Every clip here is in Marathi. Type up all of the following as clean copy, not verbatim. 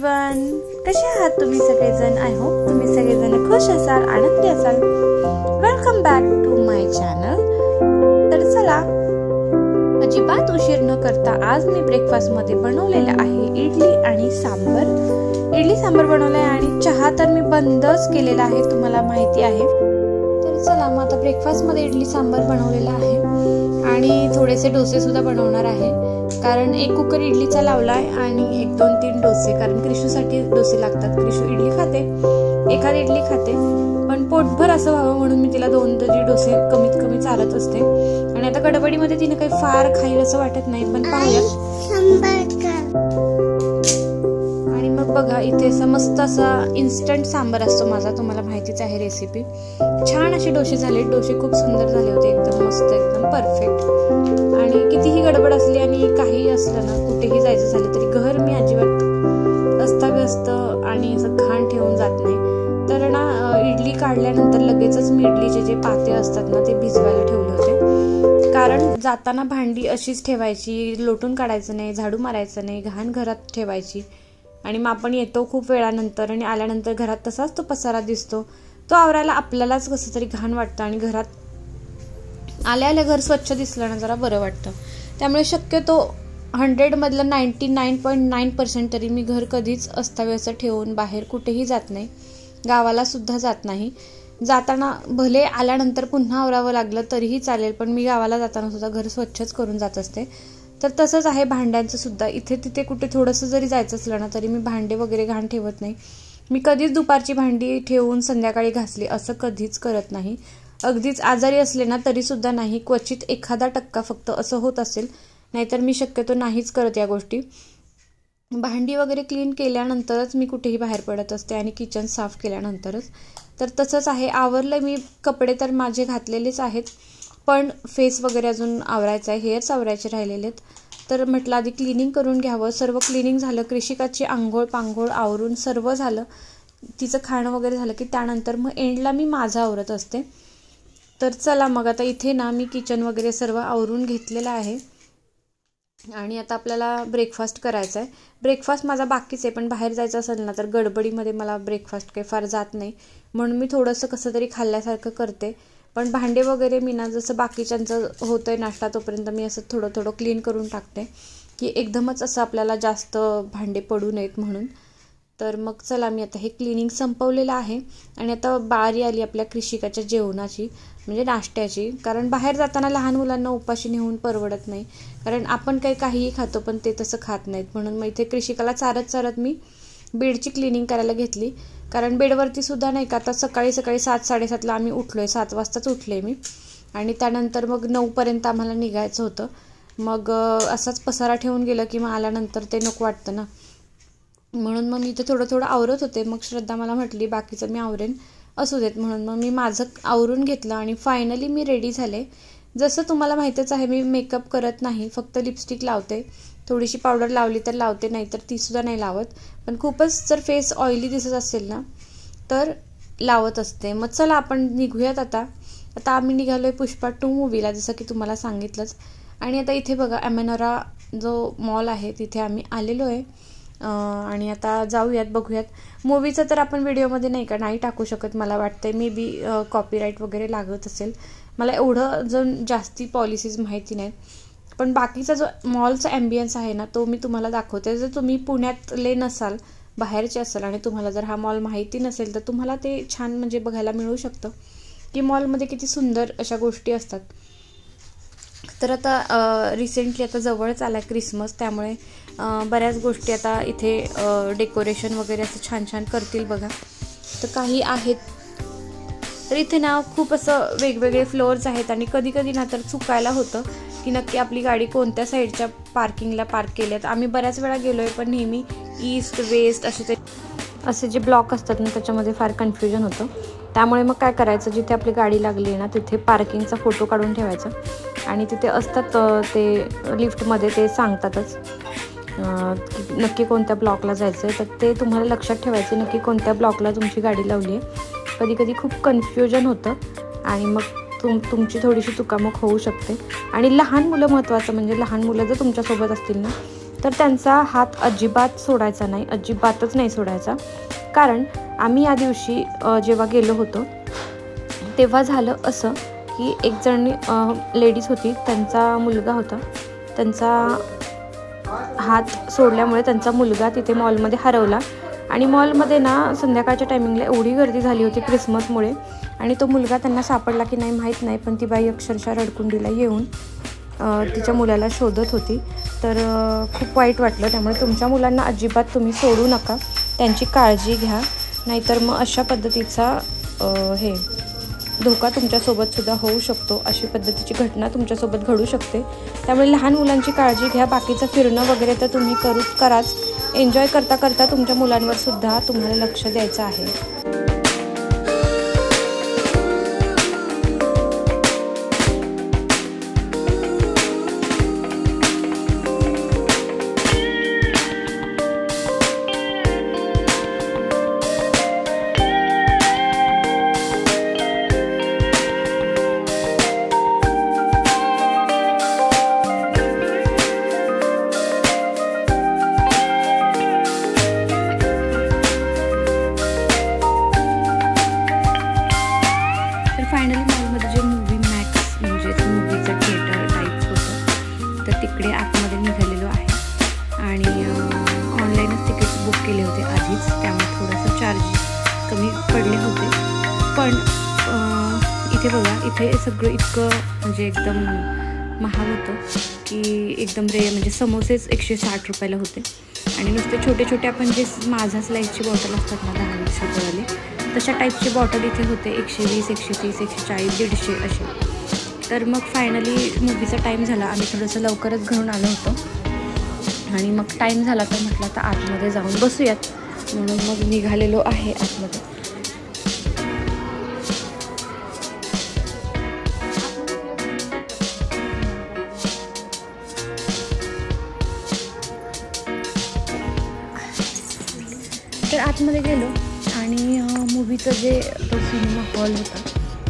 एव्हरीवन, कसे आहात तुम्ही सगळेजण? आय होप तुम्ही सगळेजण खुश असाल, आनंदी असाल. Welcome back to my channel. तर चला, अजिबात उशीर न करता आज मी ब्रेकफास्ट मध्ये बनवलेलं आहे इडली आणि सांबर. इडली सांबर बनवलंय आणि चहा तर मी बंदच केलेला आहे, तुम्हाला माहिती आहे. तर चला, मग आता ब्रेकफास्ट मध्ये इडली सांबर बनवलेला आहे आणि थोडेसे डोसे सुद्धा बनवणार आहे. कारण एक कुकर इडलीचा लावलाय आणि 1-2-3 डोसे, कारण क्रिशूसाठी डोसे लागतात. क्रिशू इडली खाते, एखादी इडली खाते, पण पोटभर असं व्हावं म्हणून मी तिला 2 तरी डोसे कमीत कमी चालत असते. आणि आता गडबडीमध्ये तिने काही फार खाईल असं वाटत नाही, पण पाहूयात. आणि मग बघा, इथे असं मस्त असा इन्स्टंट सांबर असतो माझा, तुम्हाला माहितीच आहे रेसिपी. छान असे डोसे झाले, डोसे खूप सुंदर झाले होते, एकदम मस्त, एकदम परफेक्ट. आणि कितीही गडबड असली आणि काही असलं ना, कुठेही जायचं झालं तरी घर मी अजिबात अस्ताव्यस्त आणि असं घाण ठेवून जात नाही. तर ना, इडली काढल्यानंतर लगेचच मी इडलीचे जे पाते असतात ना, ते भिजवायला ठेवले होते. कारण जाताना भांडी अशीच ठेवायची, लोटून काढायचं नाही, झाडू मारायचं नाही, घाण घरात ठेवायची. आणि मग आपण येतो खूप वेळानंतर आणि आल्यानंतर घरात तसाच तो पसारा दिसतो, तो आवरायला आपल्यालाच कसं तरी घाण वाटतं. आणि घरात आल्या घर स्वच्छ दिसलं ना, जरा बरं वाटतं. त्यामुळे शक्यतो 100 मधलं 99.9% तरी मी घर कधीच अस्ताव्यस्त ठेवून बाहेर कुठेही जात नाही, गावाला सुद्धा जात नाही. जाताना भले आल्यानंतर पुन्हा आवरावं लागलं तरीही चालेल, पण मी गावाला जाताना सुद्धा घर स्वच्छच करून जात असते. तर तसंच आहे भांड्यांचं सुद्धा. इथे तिथे कुठे थोडंसं जरी जायचं असलं ना, तरी मी भांडे वगैरे घाण ठेवत नाही. मी कधीच दुपारची भांडी ठेवून संध्याकाळी घासली असं कधीच करत नाही. अगदीच आजारी असले ना तरी सुद्धा नाही, क्वचित 1% फक्त असं होत असेल, नाहीतर मी शक्यतो नाहीच करत या गोष्टी. भांडी वगैरे क्लीन केल्यानंतरच मी कुठेही बाहेर पडत असते आणि किचन साफ केल्यानंतरच. तर तसंच आहे, आवरलं मी. कपडे तर माझे घातलेलेच आहेत, पण फेस वगैरे अजून आवरायचं आहे, हेअर्स आवरायचे राहिलेले आहेत. तर म्हटलं आधी क्लिनिंग करून घ्यावं. सर्व क्लिनिंग झालं, कृषिकाची आंघोळ पांघोळ आवरून सर्व झालं, तिचं खाणं वगैरे झालं की त्यानंतर मग एंडला मी माझं आवरत असते. तर चला, मग आता इथे ना मी किचन वगैरे सर्व आवरून घेतलेलं आहे आणि आता आपल्याला ब्रेकफास्ट करायचा आहे. ब्रेकफास्ट माझा बाकीच आहे, पण बाहेर जायचं असेल ना तर गडबडीमध्ये मला ब्रेकफास्ट काही फार जात नाही, म्हणून मी थोडंसं कसं तरी खाल्ल्यासारखं करते. पण भांडे वगैरे मी ना, जसं बाकीच्यांचं होतं आहे नाश्ता, तोपर्यंत मी असं थोडं थोडं क्लीन करून टाकते, की एकदमच असं आपल्याला जास्त भांडे पडू नयेत म्हणून. तर मग चला, मी आता हे क्लिनिंग संपवलेलं आहे आणि आता बारी आली आपल्या कृषिकाच्या जेवणाची, म्हणजे नाश्त्याची. कारण बाहेर जाताना लहान मुलांना उपाशी नेऊन परवडत नाही, कारण आपण काहीही खातो पण ते तसं खात नाहीत. म्हणून मग इथे कृषिकाला चारत चारत मी बेडची क्लिनिंग करायला घेतली. कारण बेडवरती सुद्धा नाही का, आता सकाळी 7-7:30ला आम्ही उठलोय, 7 वाजताच उठले मी. आणि त्यानंतर मग 9पर्यंत आम्हाला निघायचं होतं. मग असाच पसारा ठेवून गेलं की मग आल्यानंतर ते नको वाटतं ना, म्हणून मग मी इथे थोडं थोडं आवरत होते. मग श्रद्धा मला म्हटली बाकीचं मी आवरेन, असू देत, म्हणून मग मी माझं आवरून घेतलं आणि फायनली मी रेडी झाले. जसं तुम्हाला माहीतच आहे, मी मेकअप करत नाही, फक्त लिपस्टिक लावते, थोडीशी पावडर लावली तर लावते, नाही तर तीसुद्धा नाही लावत. पण खूपच जर फेस ऑइली दिसत असेल ना तर लावत असते. मग चला, आपण निघूयात आता आम्ही निघालो आहे पुष्पा 2 मूवीला, जसं की तुम्हाला सांगितलंच. आणि आता इथे बघा, ॲमेनोरा जो मॉल आहे तिथे आम्ही आलेलो आहे. आणि आता जाऊयात, बघूयात. मूवीचं तर आपण व्हिडिओमध्ये नाही टाकू शकत, मला वाटतंय मे बी कॉपीराईट वगैरे लागत असेल. मला एवढं जास्ती पॉलिसीज माहिती नाहीत, पण बाकीचा जो मॉलचा ॲम्बियन्स आहे ना, तो मी तुम्हाला दाखवते. जर तुम्ही पुण्यातले नसाल, बाहेरचे असाल आणि तुम्हाला जर हा मॉल माहिती नसेल, तर तुम्हाला ते छान म्हणजे बघायला मिळू शकतं की मॉलमध्ये किती सुंदर अशा गोष्टी असतात. तर आता रिसेंटली आता जवळच आला आहे क्रिसमस, त्यामुळे बऱ्याच गोष्टी आता इथे डेकोरेशन वगैरे असं छान छान करतील बघा. तर काही आहेत, तर इथे ना खूप असं वेगवेगळे फ्लोअर्स आहेत आणि कधी कधी ना तर चुकायला होतं की नक्की आपली गाडी कोणत्या साईडच्या पार्किंगला पार्क केली आहेत. आम्ही बऱ्याच वेळा गेलो आहे, पण नेहमी ईस्ट वेस्ट असे जे ब्लॉक असतात ना, त्याच्यामध्ये फार कन्फ्युजन होतं. त्यामुळे मग काय करायचं, जिथे आपली गाडी लागली आहे ना तिथे पार्किंगचा फोटो काढून ठेवायचा. आणि तिथे असतात ते लिफ्टमध्ये, ते सांगतातच नक्की कोणत्या ब्लॉकला जायचं आहे, तर ते तुम्हाला लक्षात ठेवायचं नक्की कोणत्या ब्लॉकला तुमची गाडी लावली आहे. कधी कधी खूप कन्फ्युजन होतं आणि मग तुमची थोडीशी चुकामुक होऊ शकते. आणि लहान मुलं महत्त्वाचं, म्हणजे लहान मुलं जर तुमच्यासोबत असतील ना तर त्यांचा हात अजिबात सोडायचा नाही, अजिबातच नाही सोडायचा. कारण आम्ही या दिवशी जेव्हा गेलो होतो तेव्हा झालं असं की एक जण लेडीज होती, त्यांचा मुलगा होता, त्यांचा हात सोडल्यामुळे त्यांचा मुलगा तिथे मॉलमध्ये हरवला. आणि मॉलमध्ये ना संध्याकाळच्या टायमिंगला एवढी गर्दी झाली होती क्रिसमसमुळे, आणि तो मुलगा त्यांना सापडला की नाही माहीत नाही, पण ती बाई अक्षरशः रडकुंडीला येऊन तिच्या मुलाला शोधत होती. तर खूप वाईट वाटलं. त्यामुळे तुमच्या मुलांना अजिबात तुम्ही सोडू नका, त्यांची काळजी घ्या, नाहीतर मग अशा पद्धतीचा धोका तुमच्यासोबतसुद्धा होऊ शकतो, अशी पद्धतीची घटना तुमच्यासोबत घडू शकते. त्यामुळे लहान मुलांची काळजी घ्या. बाकीचं फिरणं वगैरे तर तुम्ही कराच, एन्जॉय करता करता तुमच्या मुलांवर सुद्धा तुम्हाला लक्ष द्यायचं आहे. फायनली मॉलमध्ये जे मूवी मॅक्स म्हणजे मूवीचं थिएटर टाईप होतं, तर तिकडे आतमध्ये निघालेलो आहे. आणि ऑनलाईनच तिकीट्स बुक केले होते आधीच, त्यामुळे थोडंसं चार्ज कमी पडले होते. पण इथे बघा, इथे सगळं इतकं म्हणजे एकदम महाग होतं की एकदम म्हणजे समोसेच 160 रुपयाला होते. आणि नुसते छोटे छोटे आपण जे माझा स्लाईसची बॉटल असतात ना 10-20 रुपयावाले, तशा टाईपची बॉटल इथे होते 120, 130, 140, 150 असे. तर मग फायनली मूवीचा टाईम झाला, आम्ही थोडंसं लवकरच घरून आलो होतो. आणि मग टाईम झाला तर म्हटलं आता आतमध्ये जाऊन बसूयात, म्हणून मग निघालेलो आहे आतमध्ये. तर आतमध्ये गेलो आणि मूवीचं जे तो सिनेमा हॉल होता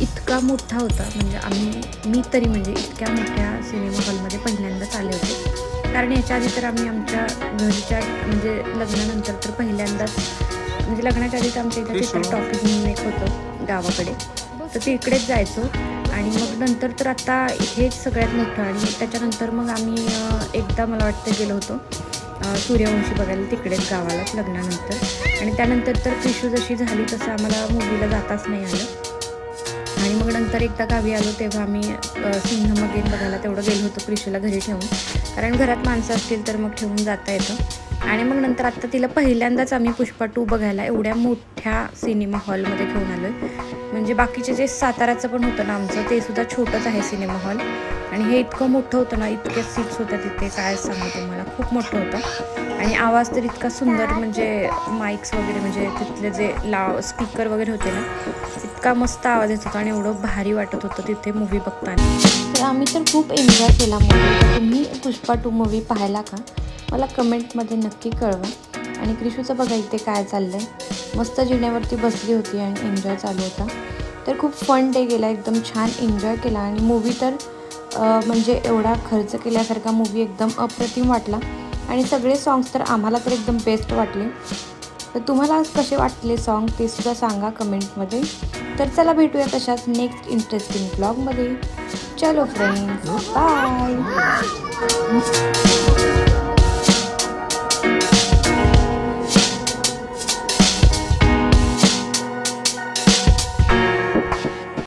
इतका मोठा होता, म्हणजे मी तरी म्हणजे इतक्या मोठ्या सिनेमा हॉलमध्ये पहिल्यांदाच आले होते. कारण याच्या आधी तर आम्ही आमच्या घरच्या म्हणजे लग्नानंतर तर पहिल्यांदाच, म्हणजे लग्नाच्या आधी तर आमच्या इथं थिएटर टॉकीज म्हणून एक होतं गावाकडे, तर तिकडेच जायचो. आणि मग नंतर तर आता हेच सगळ्यात मोठं. आणि त्याच्यानंतर मग आम्ही एकदा मला वाटतं गेलो होतो सूर्यवंशी बघायला तिकडेच गावालाच लग्नानंतर. आणि त्यानंतर तर क्रिशू जशी झाली तसं आम्हाला मूवीला जाताच नाही आलं. आणि मग नंतर एकदा गावी आलो तेव्हा आम्ही सिंघम अगेन बघायला तेवढं गेलो होतो क्रिशूला घरी ठेवून, कारण घरात माणसं असतील तर मग ठेवून जाता येतं. आणि मग नंतर आत्ता तिला पहिल्यांदाच आम्ही पुष्पा 2 बघायला एवढ्या मोठ्या सिनेमा हॉलमध्ये घेऊन आलो आहे. म्हणजे बाकीचे जे साताऱ्याचं पण होतं ना आमचं, ते सुद्धा छोटंच आहे सिनेमा हॉल. आणि हे इतकं मोठं होतं ना, इतक्या सीट्स होत्या तिथे, काय सांगू तुम्हाला, खूप मोठं होतं. आणि आवाज तर इतका सुंदर, म्हणजे माईक्स वगैरे म्हणजे तिथले जे स्पीकर वगैरे होते ना, इतका मस्त आवाज येत होता आणि एवढं भारी वाटत होतं तिथे मूवी बघताना. तर आम्ही तर खूप एन्जॉय केला मूवी. तर तुम्ही पुष्पा 2 मूवी पाहिला का, मला कमेंटमध्ये नक्की कळवा. आणि क्रिशूचं बघा इथे काय चाललं आहे, मस्त जिन्यावरती बसली होती आणि एन्जॉय चालू होता. तर खूप फन डे गेला, एकदम छान एन्जॉय केला. आणि मूवी तर म्हणजे एवढा खर्च केल्यासारखा मूवी एकदम अप्रतिम वाटला. आणि सगळे सॉंग्स तर आम्हाला तर एकदम बेस्ट वाटले. तर तुम्हाला कसे वाटले सॉन्ग ते सुद्धा सांगा कमेंटमध्ये. तर चला भेटूया तशाच नेक्स्ट इंटरेस्टिंग ब्लॉगमध्ये. चलो फ्रेंड्स, बाय.